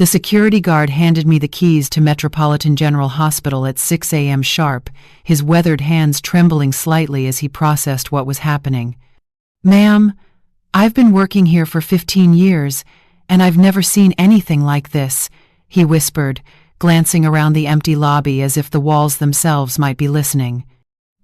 The security guard handed me the keys to Metropolitan General Hospital at 6 a.m. sharp, his weathered hands trembling slightly as he processed what was happening. "Ma'am, I've been working here for 15 years, and I've never seen anything like this," he whispered, glancing around the empty lobby as if the walls themselves might be listening.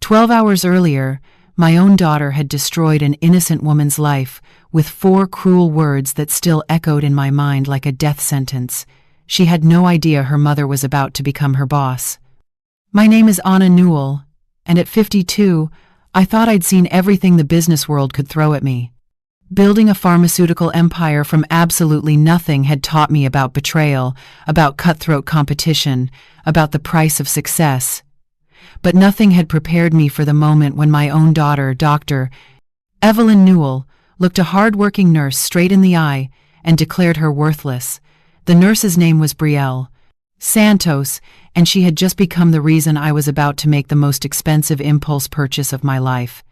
12 hours earlier, my own daughter had destroyed an innocent woman's life with 4 cruel words that still echoed in my mind like a death sentence. She had no idea her mother was about to become her boss. My name is Anna Newell, and at 52, I thought I'd seen everything the business world could throw at me. Building a pharmaceutical empire from absolutely nothing had taught me about betrayal, about cutthroat competition, about the price of success. But nothing had prepared me for the moment when my own daughter, Dr. Evelyn Newell, looked a hard-working nurse straight in the eye and declared her worthless. The nurse's name was Brielle Santos, and she had just become the reason I was about to make the most expensive impulse purchase of my life.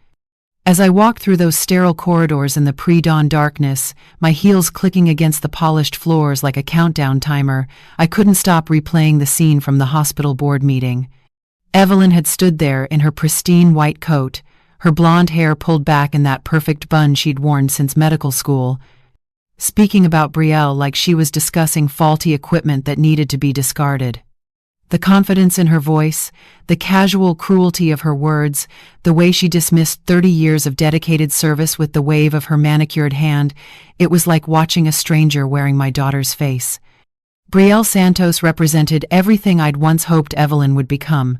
As I walked through those sterile corridors in the pre-dawn darkness, my heels clicking against the polished floors like a countdown timer, I couldn't stop replaying the scene from the hospital board meeting. Evelyn had stood there in her pristine white coat, her blonde hair pulled back in that perfect bun she'd worn since medical school, speaking about Brielle like she was discussing faulty equipment that needed to be discarded. The confidence in her voice, the casual cruelty of her words, the way she dismissed 30 years of dedicated service with the wave of her manicured hand, it was like watching a stranger wearing my daughter's face. Brielle Santos represented everything I'd once hoped Evelyn would become.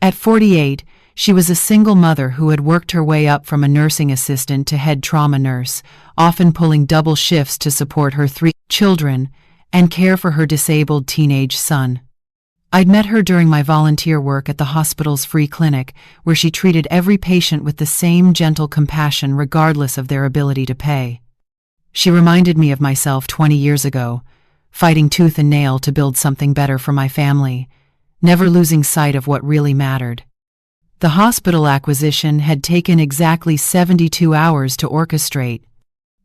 At 48, she was a single mother who had worked her way up from a nursing assistant to head trauma nurse, often pulling double shifts to support her 3 children and care for her disabled teenage son. I'd met her during my volunteer work at the hospital's free clinic, where she treated every patient with the same gentle compassion regardless of their ability to pay. She reminded me of myself 20 years ago, fighting tooth and nail to build something better for my family, never losing sight of what really mattered. The hospital acquisition had taken exactly 72 hours to orchestrate.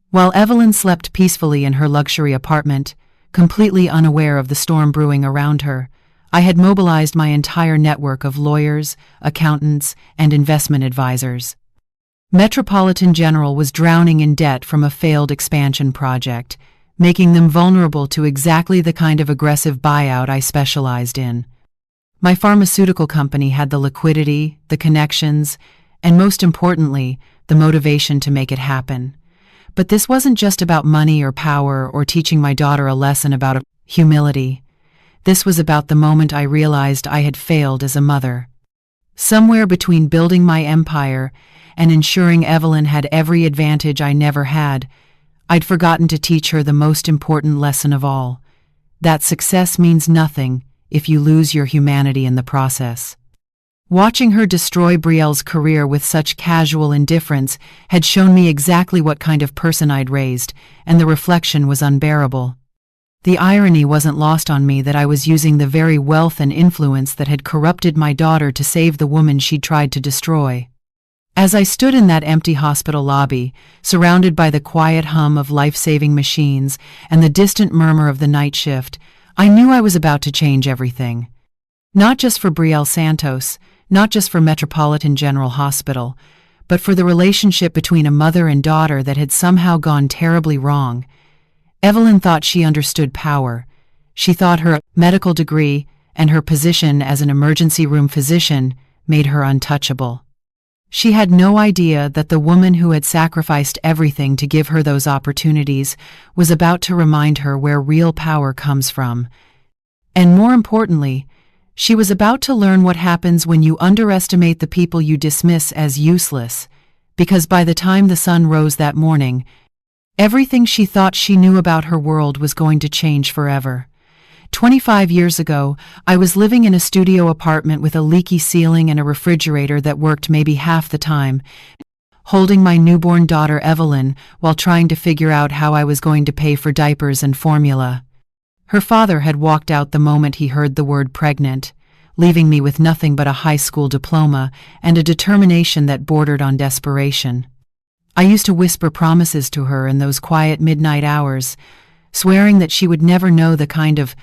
While Evelyn slept peacefully in her luxury apartment, completely unaware of the storm brewing around her, I had mobilized my entire network of lawyers, accountants, and investment advisors. Metropolitan General was drowning in debt from a failed expansion project, making them vulnerable to exactly the kind of aggressive buyout I specialized in. My pharmaceutical company had the liquidity, the connections, and most importantly, the motivation to make it happen. But this wasn't just about money or power or teaching my daughter a lesson about humility. This was about the moment I realized I had failed as a mother. Somewhere between building my empire and ensuring Evelyn had every advantage I never had, I'd forgotten to teach her the most important lesson of all, that success means nothing if you lose your humanity in the process. Watching her destroy Brielle's career with such casual indifference had shown me exactly what kind of person I'd raised, and the reflection was unbearable. The irony wasn't lost on me that I was using the very wealth and influence that had corrupted my daughter to save the woman she'd tried to destroy. As I stood in that empty hospital lobby, surrounded by the quiet hum of life-saving machines and the distant murmur of the night shift, I knew I was about to change everything. Not just for Brielle Santos, not just for Metropolitan General Hospital, but for the relationship between a mother and daughter that had somehow gone terribly wrong. Evelyn thought she understood power. She thought her medical degree and her position as an emergency room physician made her untouchable. She had no idea that the woman who had sacrificed everything to give her those opportunities was about to remind her where real power comes from. And more importantly, she was about to learn what happens when you underestimate the people you dismiss as useless, because by the time the sun rose that morning, everything she thought she knew about her world was going to change forever. 25 years ago, I was living in a studio apartment with a leaky ceiling and a refrigerator that worked maybe half the time, holding my newborn daughter Evelyn while trying to figure out how I was going to pay for diapers and formula. Her father had walked out the moment he heard the word pregnant, leaving me with nothing but a high school diploma and a determination that bordered on desperation. I used to whisper promises to her in those quiet midnight hours, swearing that she would never know the kind of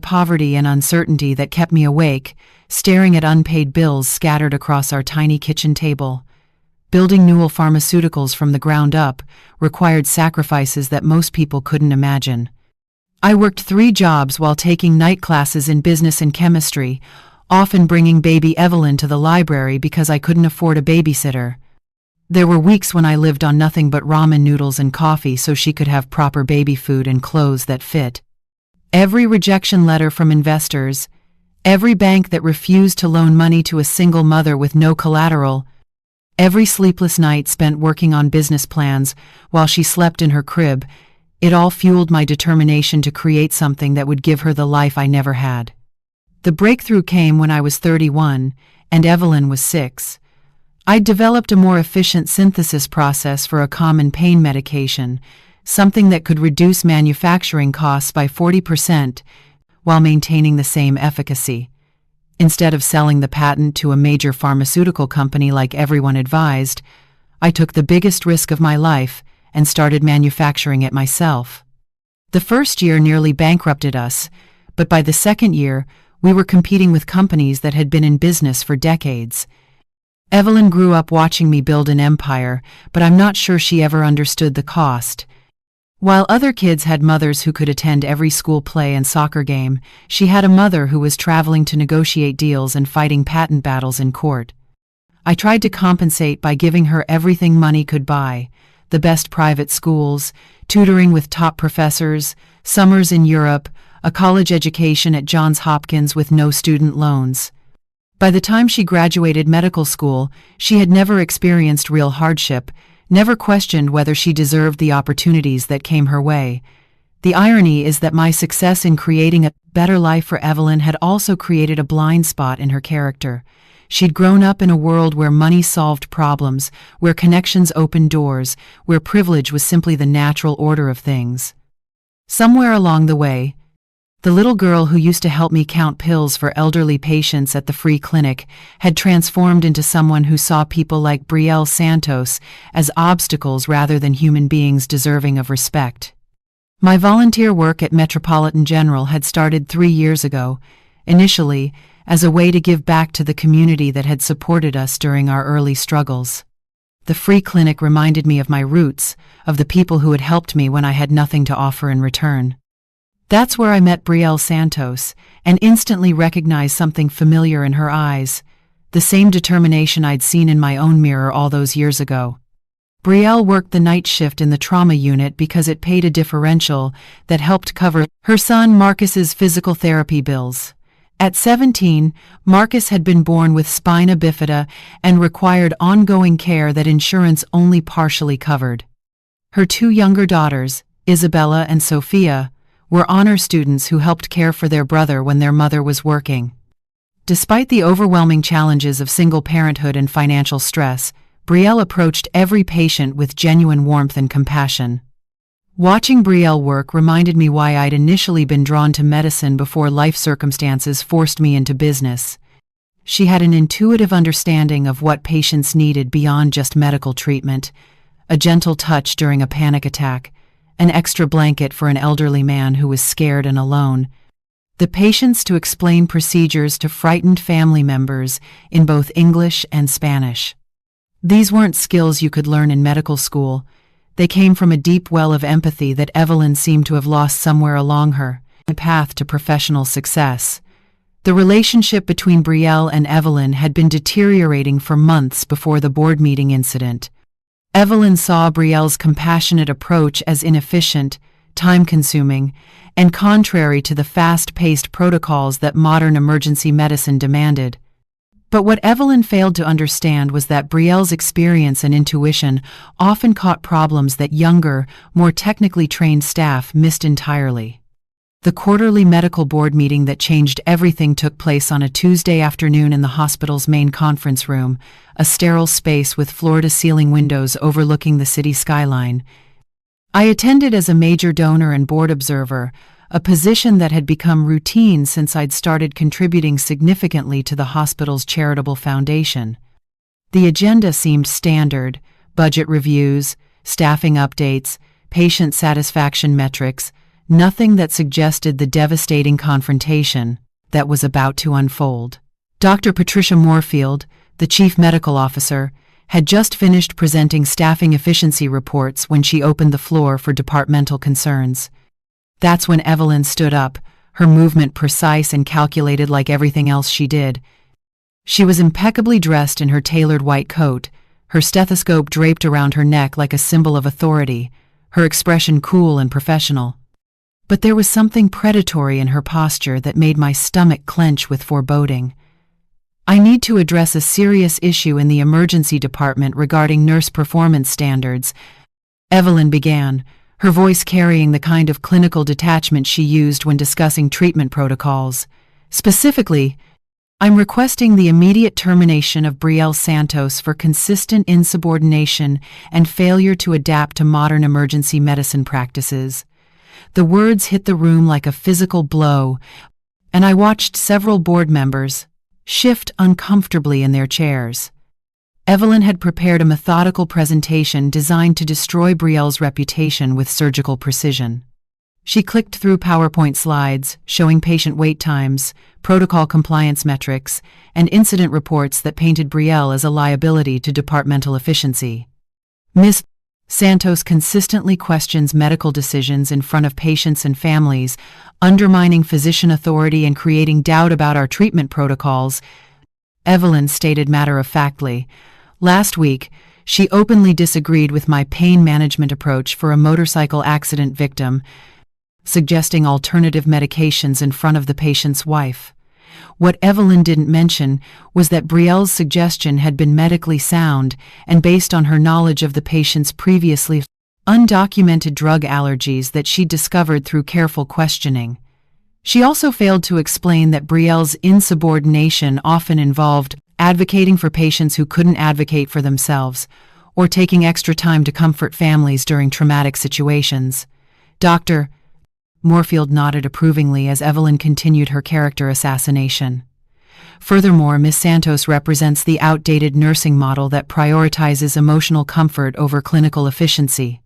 poverty and uncertainty that kept me awake, staring at unpaid bills scattered across our tiny kitchen table. Building Newell Pharmaceuticals from the ground up required sacrifices that most people couldn't imagine. I worked 3 jobs while taking night classes in business and chemistry, often bringing baby Evelyn to the library because I couldn't afford a babysitter. There were weeks when I lived on nothing but ramen noodles and coffee so she could have proper baby food and clothes that fit. Every rejection letter from investors, every bank that refused to loan money to a single mother with no collateral, every sleepless night spent working on business plans while she slept in her crib, it all fueled my determination to create something that would give her the life I never had. The breakthrough came when I was 31 and Evelyn was 6. I'd developed a more efficient synthesis process for a common pain medication, something that could reduce manufacturing costs by 40% while maintaining the same efficacy. Instead of selling the patent to a major pharmaceutical company like everyone advised, I took the biggest risk of my life and started manufacturing it myself. The first year nearly bankrupted us, but by the second year, we were competing with companies that had been in business for decades. Evelyn grew up watching me build an empire, but I'm not sure she ever understood the cost. While other kids had mothers who could attend every school play and soccer game, she had a mother who was traveling to negotiate deals and fighting patent battles in court. I tried to compensate by giving her everything money could buy: the best private schools, tutoring with top professors, summers in Europe, a college education at Johns Hopkins with no student loans. By the time she graduated medical school, she had never experienced real hardship, never questioned whether she deserved the opportunities that came her way. The irony is that my success in creating a better life for Evelyn had also created a blind spot in her character. She'd grown up in a world where money solved problems, where connections opened doors, where privilege was simply the natural order of things. Somewhere along the way, the little girl who used to help me count pills for elderly patients at the free clinic had transformed into someone who saw people like Brielle Santos as obstacles rather than human beings deserving of respect. My volunteer work at Metropolitan General had started 3 years ago, initially as a way to give back to the community that had supported us during our early struggles. The free clinic reminded me of my roots, of the people who had helped me when I had nothing to offer in return. That's where I met Brielle Santos, and instantly recognized something familiar in her eyes, the same determination I'd seen in my own mirror all those years ago. Brielle worked the night shift in the trauma unit because it paid a differential that helped cover her son Marcus's physical therapy bills. At 17, Marcus had been born with spina bifida and required ongoing care that insurance only partially covered. Her 2 younger daughters, Isabella and Sophia, were honor students who helped care for their brother when their mother was working. Despite the overwhelming challenges of single parenthood and financial stress, Brielle approached every patient with genuine warmth and compassion. Watching Brielle work reminded me why I'd initially been drawn to medicine before life circumstances forced me into business. She had an intuitive understanding of what patients needed beyond just medical treatment: a gentle touch during a panic attack, an extra blanket for an elderly man who was scared and alone, the patience to explain procedures to frightened family members in both English and Spanish. These weren't skills you could learn in medical school. They came from a deep well of empathy that Evelyn seemed to have lost somewhere along her path to professional success. The relationship between Brielle and Evelyn had been deteriorating for months before the board meeting incident. Evelyn saw Brielle's compassionate approach as inefficient, time-consuming, and contrary to the fast-paced protocols that modern emergency medicine demanded. But what Evelyn failed to understand was that Brielle's experience and intuition often caught problems that younger, more technically trained staff missed entirely. The quarterly medical board meeting that changed everything took place on a Tuesday afternoon in the hospital's main conference room, a sterile space with floor-to-ceiling windows overlooking the city skyline. I attended as a major donor and board observer, a position that had become routine since I'd started contributing significantly to the hospital's charitable foundation. The agenda seemed standard: budget reviews, staffing updates, patient satisfaction metrics, nothing that suggested the devastating confrontation that was about to unfold. Dr. Patricia Moorfield, the chief medical officer, had just finished presenting staffing efficiency reports when she opened the floor for departmental concerns. That's when Evelyn stood up, her movement precise and calculated like everything else she did. She was impeccably dressed in her tailored white coat, her stethoscope draped around her neck like a symbol of authority, her expression cool and professional. But there was something predatory in her posture that made my stomach clench with foreboding. "I need to address a serious issue in the emergency department regarding nurse performance standards," Evelyn began, her voice carrying the kind of clinical detachment she used when discussing treatment protocols. "Specifically, I'm requesting the immediate termination of Brielle Santos for consistent insubordination and failure to adapt to modern emergency medicine practices." The words hit the room like a physical blow, and I watched several board members shift uncomfortably in their chairs. Evelyn had prepared a methodical presentation designed to destroy Brielle's reputation with surgical precision. She clicked through PowerPoint slides showing patient wait times, protocol compliance metrics, and incident reports that painted Brielle as a liability to departmental efficiency. "Ms. Santos consistently questions medical decisions in front of patients and families, undermining physician authority and creating doubt about our treatment protocols," Evelyn stated matter-of-factly. "Last week, she openly disagreed with my pain management approach for a motorcycle accident victim, suggesting alternative medications in front of the patient's wife. What Evelyn didn't mention was that Brielle's suggestion had been medically sound and based on her knowledge of the patient's previously undocumented drug allergies that she'd discovered through careful questioning. She also failed to explain that Brielle's insubordination often involved advocating for patients who couldn't advocate for themselves, or taking extra time to comfort families during traumatic situations. Dr. Moorfield nodded approvingly as Evelyn continued her character assassination. "Furthermore, Ms. Santos represents the outdated nursing model that prioritizes emotional comfort over clinical efficiency.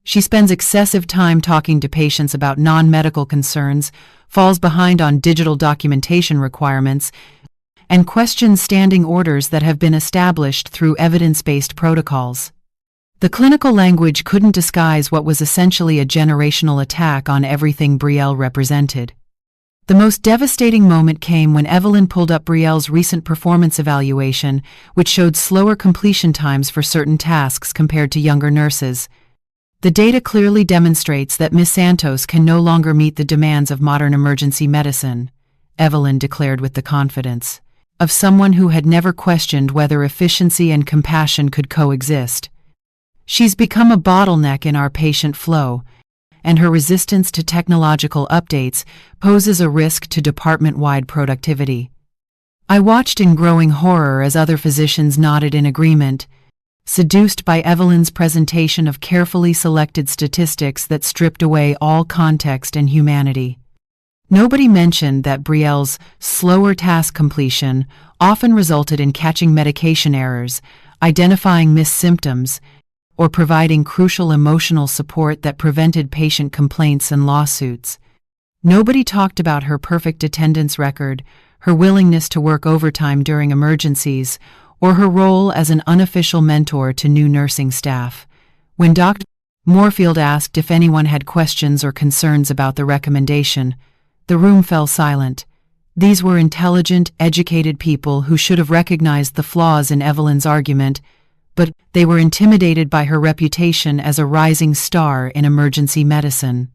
She spends excessive time talking to patients about non-medical concerns, falls behind on digital documentation requirements, and questions standing orders that have been established through evidence-based protocols." The clinical language couldn't disguise what was essentially a generational attack on everything Brielle represented. The most devastating moment came when Evelyn pulled up Brielle's recent performance evaluation, which showed slower completion times for certain tasks compared to younger nurses. "The data clearly demonstrates that Ms. Santos can no longer meet the demands of modern emergency medicine," Evelyn declared with the confidence of someone who had never questioned whether efficiency and compassion could coexist. "She's become a bottleneck in our patient flow, and her resistance to technological updates poses a risk to department-wide productivity." I watched in growing horror as other physicians nodded in agreement, seduced by Evelyn's presentation of carefully selected statistics that stripped away all context and humanity. Nobody mentioned that Brielle's slower task completion often resulted in catching medication errors, identifying missed symptoms, or providing crucial emotional support that prevented patient complaints and lawsuits. Nobody talked about her perfect attendance record, her willingness to work overtime during emergencies, or her role as an unofficial mentor to new nursing staff. When Dr. Moorfield asked if anyone had questions or concerns about the recommendation, the room fell silent. These were intelligent, educated people who should have recognized the flaws in Evelyn's argument, but they were intimidated by her reputation as a rising star in emergency medicine.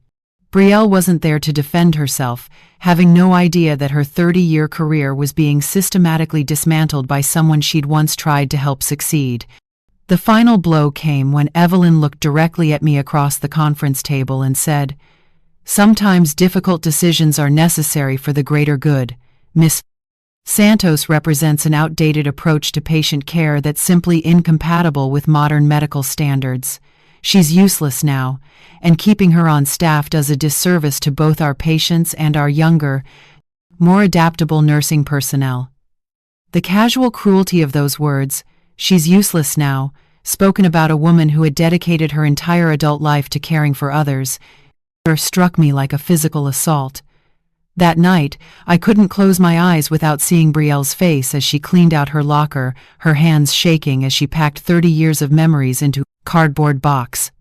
Brielle wasn't there to defend herself, having no idea that her 30-year career was being systematically dismantled by someone she'd once tried to help succeed. The final blow came when Evelyn looked directly at me across the conference table and said, "Sometimes difficult decisions are necessary for the greater good. Ms. Santos represents an outdated approach to patient care that's simply incompatible with modern medical standards. She's useless now, and keeping her on staff does a disservice to both our patients and our younger, more adaptable nursing personnel." The casual cruelty of those words, "she's useless now," spoken about a woman who had dedicated her entire adult life to caring for others, struck me like a physical assault. That night, I couldn't close my eyes without seeing Brielle's face as she cleaned out her locker, her hands shaking as she packed 30 years of memories into a cardboard box.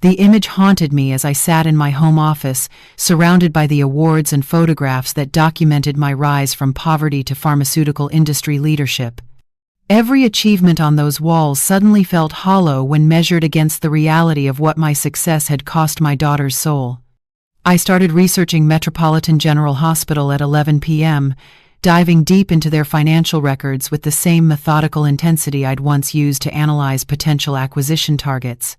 The image haunted me as I sat in my home office, surrounded by the awards and photographs that documented my rise from poverty to pharmaceutical industry leadership. Every achievement on those walls suddenly felt hollow when measured against the reality of what my success had cost my daughter's soul. I started researching Metropolitan General Hospital at 11 p.m., diving deep into their financial records with the same methodical intensity I'd once used to analyze potential acquisition targets.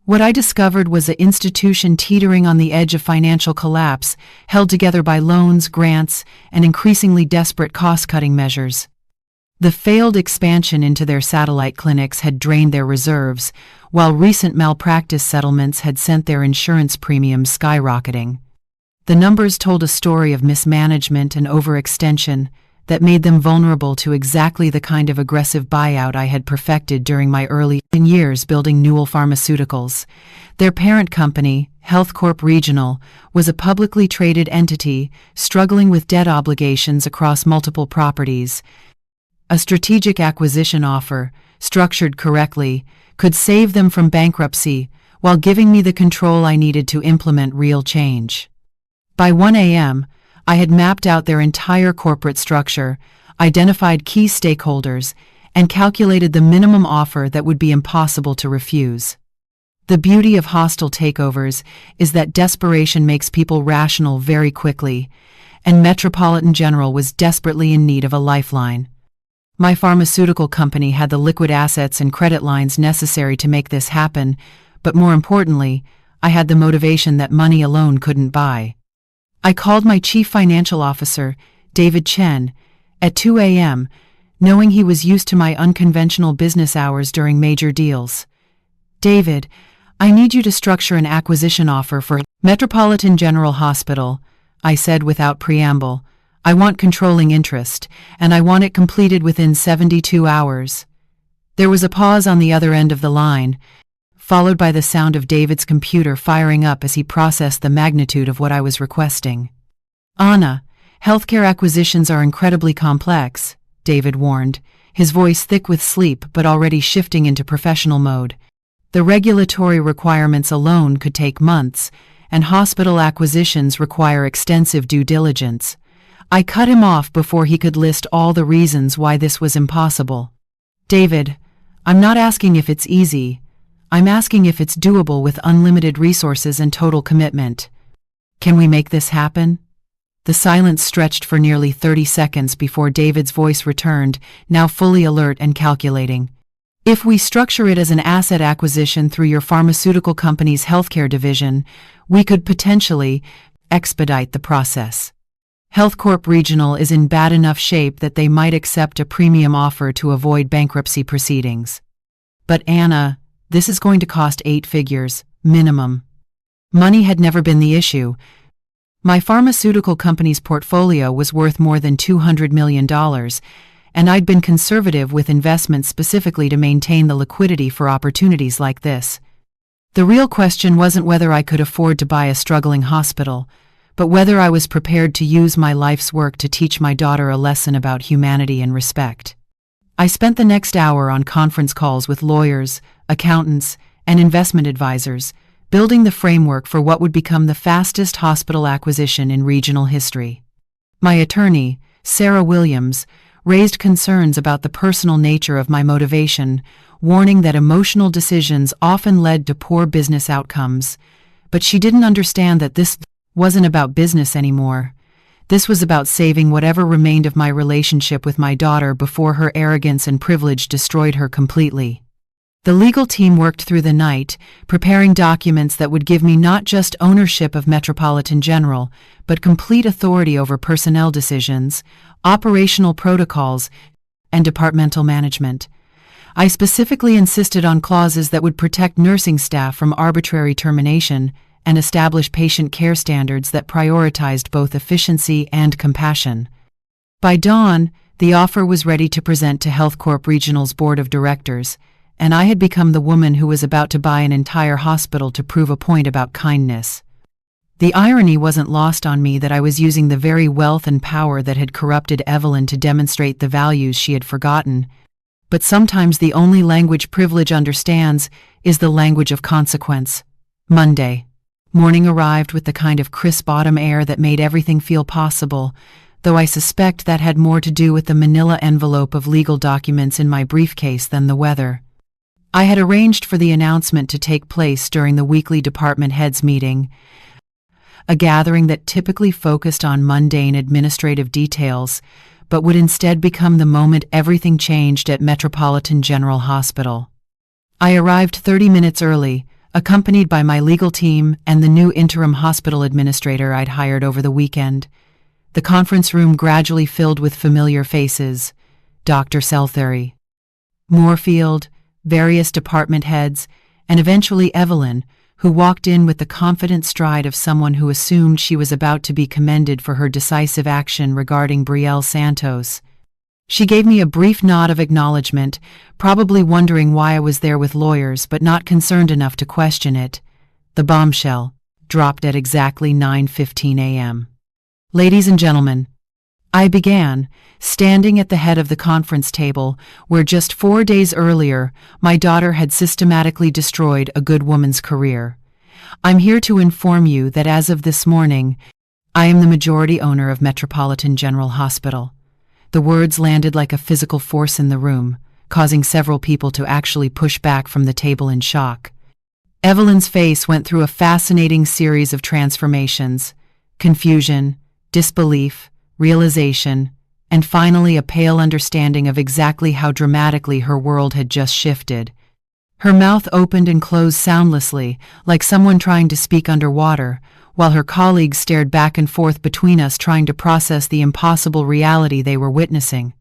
What I discovered was an institution teetering on the edge of financial collapse, held together by loans, grants, and increasingly desperate cost-cutting measures. The failed expansion into their satellite clinics had drained their reserves, while recent malpractice settlements had sent their insurance premiums skyrocketing. The numbers told a story of mismanagement and overextension that made them vulnerable to exactly the kind of aggressive buyout I had perfected during my early years building Newell Pharmaceuticals. Their parent company, HealthCorp Regional, was a publicly traded entity struggling with debt obligations across multiple properties. A strategic acquisition offer, structured correctly, could save them from bankruptcy while giving me the control I needed to implement real change. By 1 a.m., I had mapped out their entire corporate structure, identified key stakeholders, and calculated the minimum offer that would be impossible to refuse. The beauty of hostile takeovers is that desperation makes people rational very quickly, and Metropolitan General was desperately in need of a lifeline. My pharmaceutical company had the liquid assets and credit lines necessary to make this happen, but more importantly, I had the motivation that money alone couldn't buy. I called my chief financial officer, David Chen, at 2 a.m., knowing he was used to my unconventional business hours during major deals. "David, I need you to structure an acquisition offer for Metropolitan General Hospital," I said without preamble. "I want controlling interest, and I want it completed within 72 hours. There was a pause on the other end of the line, followed by the sound of David's computer firing up as he processed the magnitude of what I was requesting. "Anna, healthcare acquisitions are incredibly complex," David warned, his voice thick with sleep but already shifting into professional mode. "The regulatory requirements alone could take months, and hospital acquisitions require extensive due diligence." I cut him off before he could list all the reasons why this was impossible. "David, I'm not asking if it's easy. I'm asking if it's doable with unlimited resources and total commitment. Can we make this happen?" The silence stretched for nearly 30 seconds before David's voice returned, now fully alert and calculating. "If we structure it as an asset acquisition through your pharmaceutical company's healthcare division, we could potentially expedite the process. HealthCorp Regional is in bad enough shape that they might accept a premium offer to avoid bankruptcy proceedings. But Anna, this is going to cost 8 figures, minimum." Money had never been the issue. My pharmaceutical company's portfolio was worth more than $200 million, and I'd been conservative with investments specifically to maintain the liquidity for opportunities like this. The real question wasn't whether I could afford to buy a struggling hospital, but whether I was prepared to use my life's work to teach my daughter a lesson about humanity and respect. I spent the next hour on conference calls with lawyers, accountants, and investment advisors, building the framework for what would become the fastest hospital acquisition in regional history. My attorney, Sarah Williams, raised concerns about the personal nature of my motivation, warning that emotional decisions often led to poor business outcomes. But she didn't understand that this wasn't about business anymore. This was about saving whatever remained of my relationship with my daughter before her arrogance and privilege destroyed her completely. The legal team worked through the night, preparing documents that would give me not just ownership of Metropolitan General, but complete authority over personnel decisions, operational protocols, and departmental management. I specifically insisted on clauses that would protect nursing staff from arbitrary termination and establish patient care standards that prioritized both efficiency and compassion. By dawn, the offer was ready to present to HealthCorp Regional's board of directors, and I had become the woman who was about to buy an entire hospital to prove a point about kindness. The irony wasn't lost on me that I was using the very wealth and power that had corrupted Evelyn to demonstrate the values she had forgotten. But sometimes the only language privilege understands is the language of consequence. Monday. Morning arrived with the kind of crisp autumn air that made everything feel possible, though I suspect that had more to do with the manila envelope of legal documents in my briefcase than the weather. I had arranged for the announcement to take place during the weekly department heads meeting, a gathering that typically focused on mundane administrative details, but would instead become the moment everything changed at Metropolitan General Hospital. I arrived 30 minutes early, accompanied by my legal team and the new interim hospital administrator I'd hired over the weekend. The conference room gradually filled with familiar faces: Dr. Seltheri, Moorfield, various department heads, and eventually Evelyn, who walked in with the confident stride of someone who assumed she was about to be commended for her decisive action regarding Brielle Santos. She gave me a brief nod of acknowledgement, probably wondering why I was there with lawyers but not concerned enough to question it. The bombshell dropped at exactly 9:15 a.m. Ladies and gentlemen, I began, standing at the head of the conference table, where just 4 days earlier my daughter had systematically destroyed a good woman's career. I'm here to inform you that as of this morning, I am the majority owner of Metropolitan General Hospital. The words landed like a physical force in the room, causing several people to actually push back from the table in shock. Evelyn's face went through a fascinating series of transformations: confusion, disbelief, realization, and finally a pale understanding of exactly how dramatically her world had just shifted. Her mouth opened and closed soundlessly, like someone trying to speak underwater, while her colleagues stared back and forth between us trying to process the impossible reality they were witnessing.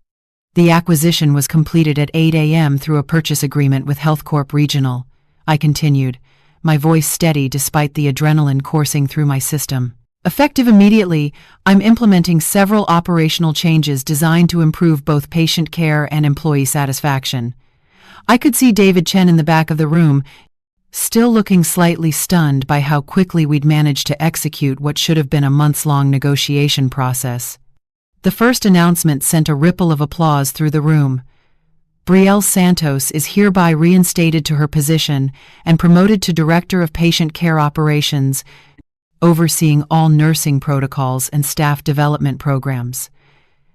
The acquisition was completed at 8 a.m. through a purchase agreement with HealthCorp Regional, I continued, my voice steady despite the adrenaline coursing through my system. Effective immediately, I'm implementing several operational changes designed to improve both patient care and employee satisfaction. I could see David Chen in the back of the room, still looking slightly stunned by how quickly we'd managed to execute what should have been a months-long negotiation process. The first announcement sent a ripple of applause through the room. Brielle Santos is hereby reinstated to her position and promoted to Director of Patient Care Operations, overseeing all nursing protocols and staff development programs.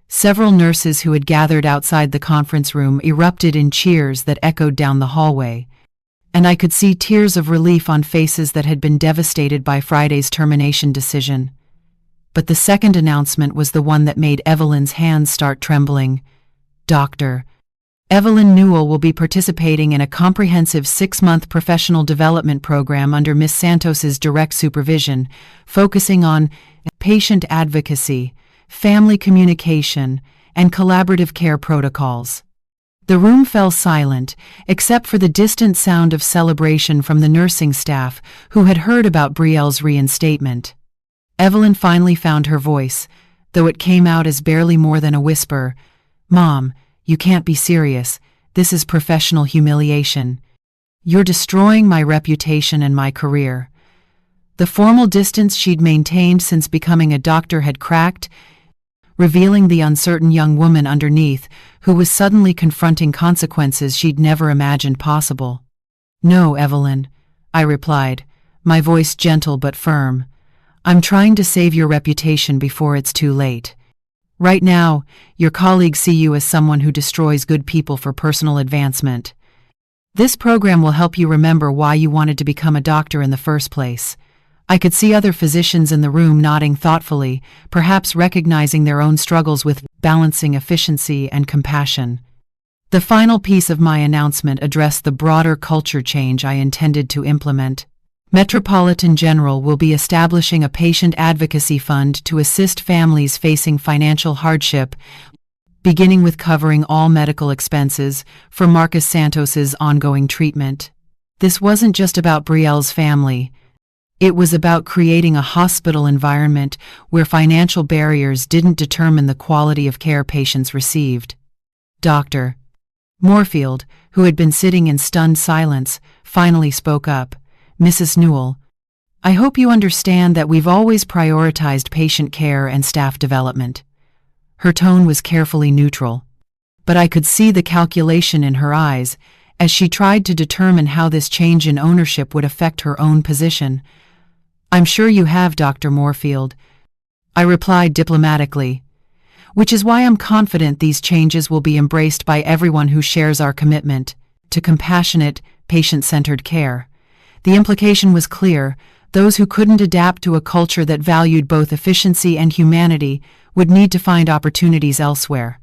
Several nurses who had gathered outside the conference room erupted in cheers that echoed down the hallway, and I could see tears of relief on faces that had been devastated by Friday's termination decision. But the second announcement was the one that made Evelyn's hands start trembling. Dr. Evelyn Newell will be participating in a comprehensive 6-month professional development program under Ms. Santos's direct supervision, focusing on patient advocacy, family communication, and collaborative care protocols. The room fell silent, except for the distant sound of celebration from the nursing staff who had heard about Brielle's reinstatement. Evelyn finally found her voice, though it came out as barely more than a whisper. "Mom, you can't be serious. This is professional humiliation. You're destroying my reputation and my career." The formal distance she'd maintained since becoming a doctor had cracked, revealing the uncertain young woman underneath who was suddenly confronting consequences she'd never imagined possible. "No, Evelyn," I replied, my voice gentle but firm. "I'm trying to save your reputation before it's too late. Right now, your colleagues see you as someone who destroys good people for personal advancement. This program will help you remember why you wanted to become a doctor in the first place." I could see other physicians in the room nodding thoughtfully, perhaps recognizing their own struggles with balancing efficiency and compassion. The final piece of my announcement addressed the broader culture change I intended to implement. Metropolitan General will be establishing a patient advocacy fund to assist families facing financial hardship, beginning with covering all medical expenses for Marcus Santos's ongoing treatment. This wasn't just about Brielle's family. It was about creating a hospital environment where financial barriers didn't determine the quality of care patients received. Dr. Moorfield, who had been sitting in stunned silence, finally spoke up. "Mrs. Newell, I hope you understand that we've always prioritized patient care and staff development. Her tone was carefully neutral, but I could see the calculation in her eyes as she tried to determine how this change in ownership would affect her own position. I'm sure you have, Dr. Moorfield, I replied diplomatically, which is why I'm confident these changes will be embraced by everyone who shares our commitment to compassionate, patient-centered care. The implication was clear: those who couldn't adapt to a culture that valued both efficiency and humanity would need to find opportunities elsewhere.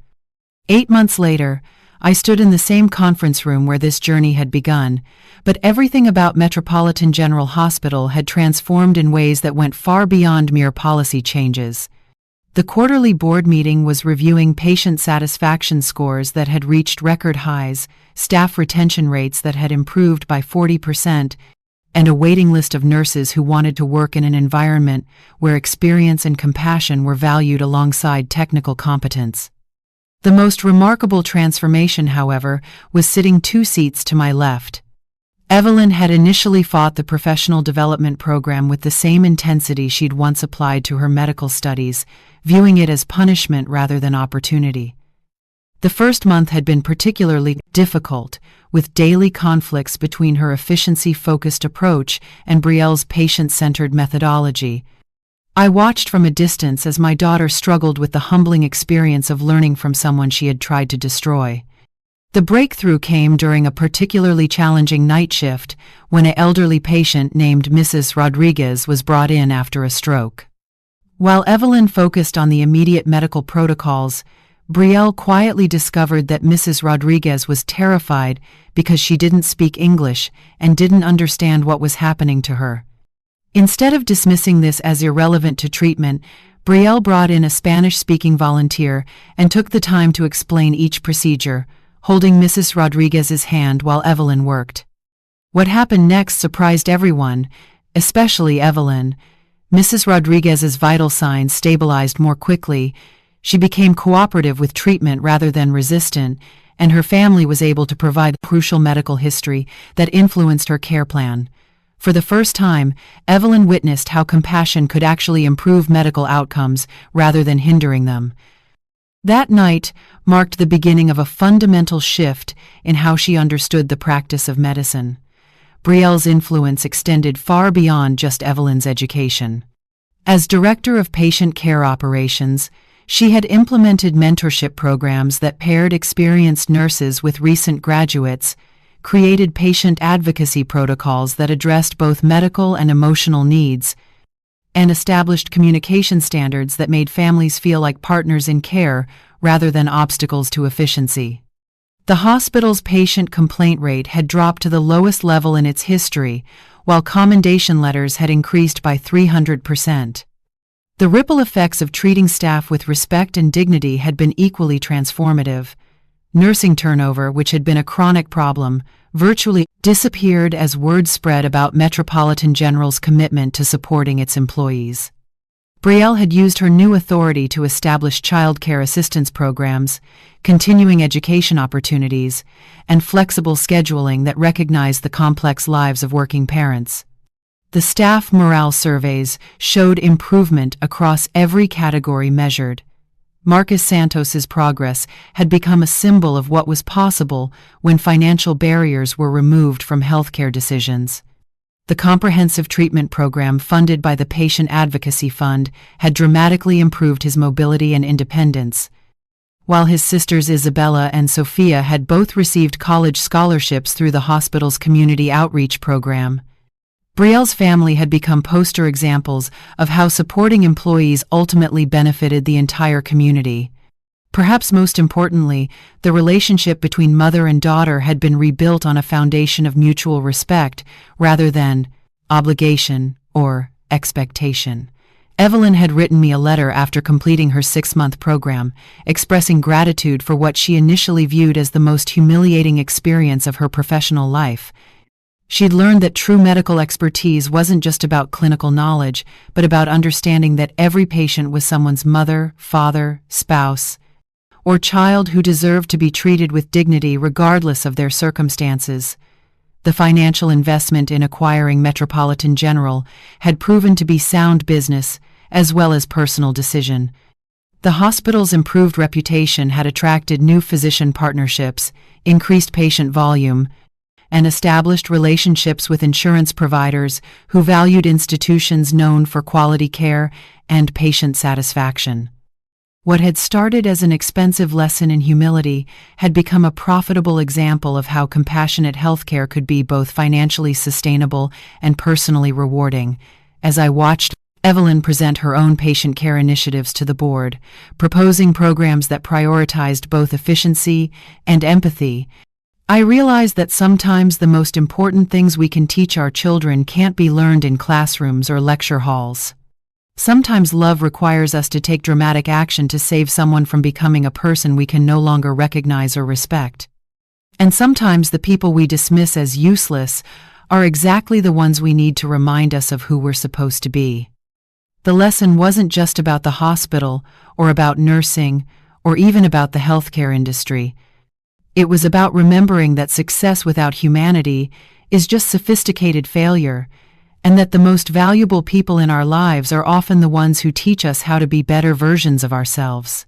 8 months later, I stood in the same conference room where this journey had begun, but everything about Metropolitan General Hospital had transformed in ways that went far beyond mere policy changes. The quarterly board meeting was reviewing patient satisfaction scores that had reached record highs, staff retention rates that had improved by 40%, and a waiting list of nurses who wanted to work in an environment where experience and compassion were valued alongside technical competence. The most remarkable transformation, however, was sitting 2 seats to my left. Evelyn had initially fought the professional development program with the same intensity she'd once applied to her medical studies, viewing it as punishment rather than opportunity. The first month had been particularly difficult, with daily conflicts between her efficiency-focused approach and Brielle's patient-centered methodology. I watched from a distance as my daughter struggled with the humbling experience of learning from someone she had tried to destroy. The breakthrough came during a particularly challenging night shift when an elderly patient named Mrs. Rodriguez was brought in after a stroke. While Evelyn focused on the immediate medical protocols, Brielle quietly discovered that Mrs. Rodriguez was terrified because she didn't speak English and didn't understand what was happening to her. Instead of dismissing this as irrelevant to treatment, Brielle brought in a Spanish-speaking volunteer and took the time to explain each procedure, holding Mrs. Rodriguez's hand while Evelyn worked. What happened next surprised everyone, especially Evelyn. Mrs. Rodriguez's vital signs stabilized more quickly. She became cooperative with treatment rather than resistant, and her family was able to provide crucial medical history that influenced her care plan. For the first time, Evelyn witnessed how compassion could actually improve medical outcomes rather than hindering them. That night marked the beginning of a fundamental shift in how she understood the practice of medicine. Brielle's influence extended far beyond just Evelyn's education. As Director of Patient Care Operations, she had implemented mentorship programs that paired experienced nurses with recent graduates, created patient advocacy protocols that addressed both medical and emotional needs, and established communication standards that made families feel like partners in care rather than obstacles to efficiency. The hospital's patient complaint rate had dropped to the lowest level in its history, while commendation letters had increased by 300%. The ripple effects of treating staff with respect and dignity had been equally transformative. Nursing turnover, which had been a chronic problem, virtually disappeared as word spread about Metropolitan General's commitment to supporting its employees. Brielle had used her new authority to establish child care assistance programs, continuing education opportunities, and flexible scheduling that recognized the complex lives of working parents. The staff morale surveys showed improvement across every category measured. Marcus Santos's progress had become a symbol of what was possible when financial barriers were removed from healthcare decisions. The comprehensive treatment program funded by the Patient Advocacy Fund had dramatically improved his mobility and independence, while his sisters Isabella and Sophia had both received college scholarships through the hospital's community outreach program. Brielle's family had become poster examples of how supporting employees ultimately benefited the entire community. Perhaps most importantly, the relationship between mother and daughter had been rebuilt on a foundation of mutual respect rather than obligation or expectation. Evelyn had written me a letter after completing her 6-month program, expressing gratitude for what she initially viewed as the most humiliating experience of her professional life. She'd learned that true medical expertise wasn't just about clinical knowledge, but about understanding that every patient was someone's mother, father, spouse, or child who deserved to be treated with dignity regardless of their circumstances. The financial investment in acquiring Metropolitan General had proven to be sound business as well as personal decision. The hospital's improved reputation had attracted new physician partnerships, increased patient volume, and established relationships with insurance providers who valued institutions known for quality care and patient satisfaction. What had started as an expensive lesson in humility had become a profitable example of how compassionate healthcare could be both financially sustainable and personally rewarding. As I watched Evelyn present her own patient care initiatives to the board, proposing programs that prioritized both efficiency and empathy, I realized that sometimes the most important things we can teach our children can't be learned in classrooms or lecture halls. Sometimes love requires us to take dramatic action to save someone from becoming a person we can no longer recognize or respect. And sometimes the people we dismiss as useless are exactly the ones we need to remind us of who we're supposed to be. The lesson wasn't just about the hospital, or about nursing, or even about the healthcare industry. It was about remembering that success without humanity is just sophisticated failure, and that the most valuable people in our lives are often the ones who teach us how to be better versions of ourselves.